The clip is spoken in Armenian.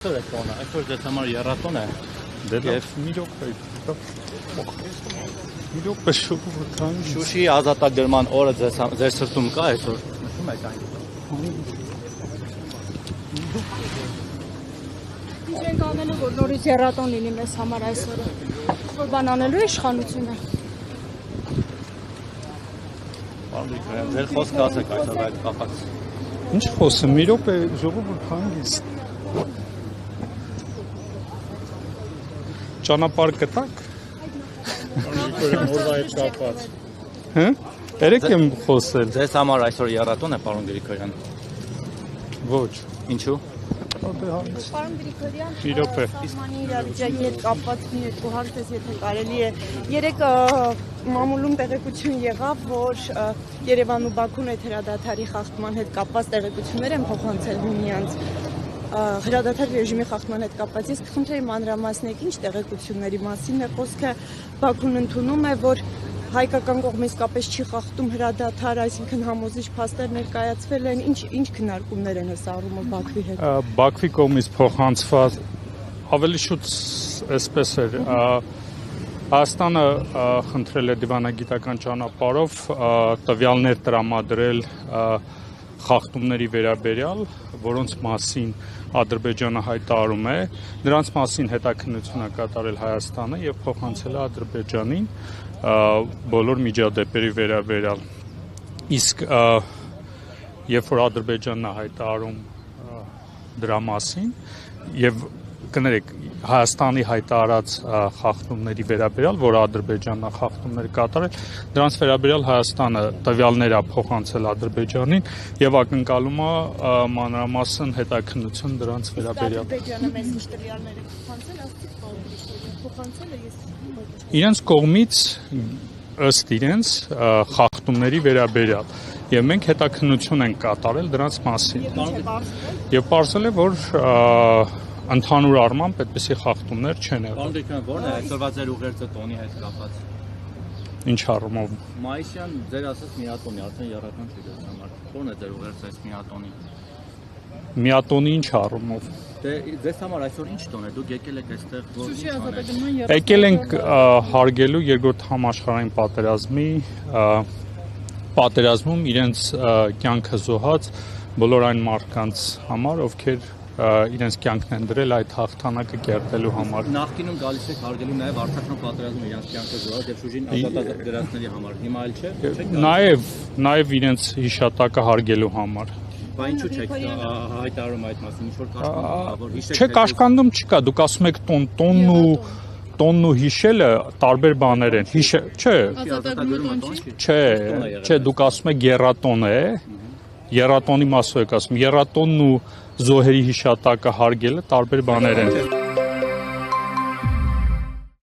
Այսօր ձեզ համար եռատոն է։ Դե մի րոպե։ Մի րոպե շուտ Շուշի ազատագրման օրը ձեր սրտում կա այսօր։ Նշում եք այն։ Ինչ ենք անելու, որ նորից եռատոն լինի մեզ համար այսօրը, որ բան անելու իշխանությունը։ Ձեր խոսքը ասեք այսօր այդ կապած։ Ինչ խոսը, մի րոպե ժողովուրդ հանգիստ։ Ճանապարհ կտակ։ Օրվա հետ կապված։ Հա՞։ Երեք եմ խոսել։ Ձեզ համար այսօր եռատոն է, պարոն Գրիգորյան։ Ոչ։ Ինչու։ Պարոն Գրիգորյան, Մի րոպե։ Սահմանի իրավիճակի հետ կապված մի երկու հարց էս եթե կարելի է։ Երեք մամուլում տեղեկություն եղավ, որ Երևան ու Բաքուն այդ հրադադարի խախտման հետ կապված տեղեկություններ են փոխանցել միմյանց։ Հրադադար ռեժիմի խախտման հետ կապված իսկ խնդրեի մանրամասնեք ինչ տեղեկությունների մասին է խոսքը Բաքուն ընդունում է, որ հայկական կողմը իսկապես չի խախտում հրադադար, այսինքն համոզիչ փաստեր ներկայացվել են, ինչ քննարկումներ են հսա առումով Բաքվի հետ։ Բաքվի կողմից փոխանցված ավելի շուտ այսպես էր Հայաստանը խնդրել է դիվանագիտական ճանապարհով տվյալներ տրամադրել խախտումների վերաբերյալ, որոնց մասին Ադրբեջանը հայտարարում է, նրանց մասին հետաքննություն է կատարել Հայաստանը եւ փոխանցել է Ադրբեջանին բոլոր միջադեպերի վերաբերյալ։ Իսկ երբ որ Ադրբեջանն է հայտարարում դրա մասին եւ կներեք Հայաստանի հայտարարած խախտումների վերաբերյալ, որ Ադրբեջանն է խախտումներ կատարել, դրանց վերաբերյալ Հայաստանը տվյալներ է փոխանցել Ադրբեջանին եւ ակնկալում է մանրամասն հետաքննություն դրանց վերաբերյալ։ Ադրբեջանը մեզ ինչ տվյալներ է փոխանցել, փոխանցել է ես։ Իրենց կողմից ըստ իրենց խախտումների վերաբերյալ եւ մենք հետաքննություն ենք կատարել դրանց մասին։ Եվ պարզել է, որ ընդհանուր առմամբ այդպիսի խախտումներ չեն եղել։ Պարոն Գրիգորյան, ո՞րն է այսօրվա ձեր ուղերձը տոնի հետ կապված։ Ինչ առումով։ Մայիսյան ձեր ասած միատոնի, արդեն եռական չի դες համար։ Ո՞րն է ձեր ուղերձը այս միատոնի։ Միատոնի ինչ առումով։ Դե ձեզ համար այսօր ինչ տոն է։ Դուք եկել եք այստեղ որ Շուշի ազատագրման Եկել ենք հարգելու երկրորդ համաշխարհային պատերազմում իրենց կյանքը զոհած բոլոր այն մարդկանց համար, ովքեր իրենց կյանքն են դրել այդ հաղթանակը կերտելու համար։ Նախկինում գալիս եք հարգելու նաև Արցախյան պատերազմում իրենց կյանքը զոհած եւ շուժին ազատագրածների համար։ Հիմա այլ չէ։ Նաև իրենց հիշատակը հարգելու համար։ Բա ինչու չեք հայտարարում այդ մասին, ինչ որ կաշկանդում, որ հիշեք։ Չէ, կաշկանդում չկա, դուք ասում եք տոնն ու հիշելը տարբեր բաներ են։ Չէ, չէ, դուք ասում եք եռատոն է, եռատոնի մասով եք ասում, եռատոնն ու զոհերի հիշատակը հարգելը տարբեր բաներ են։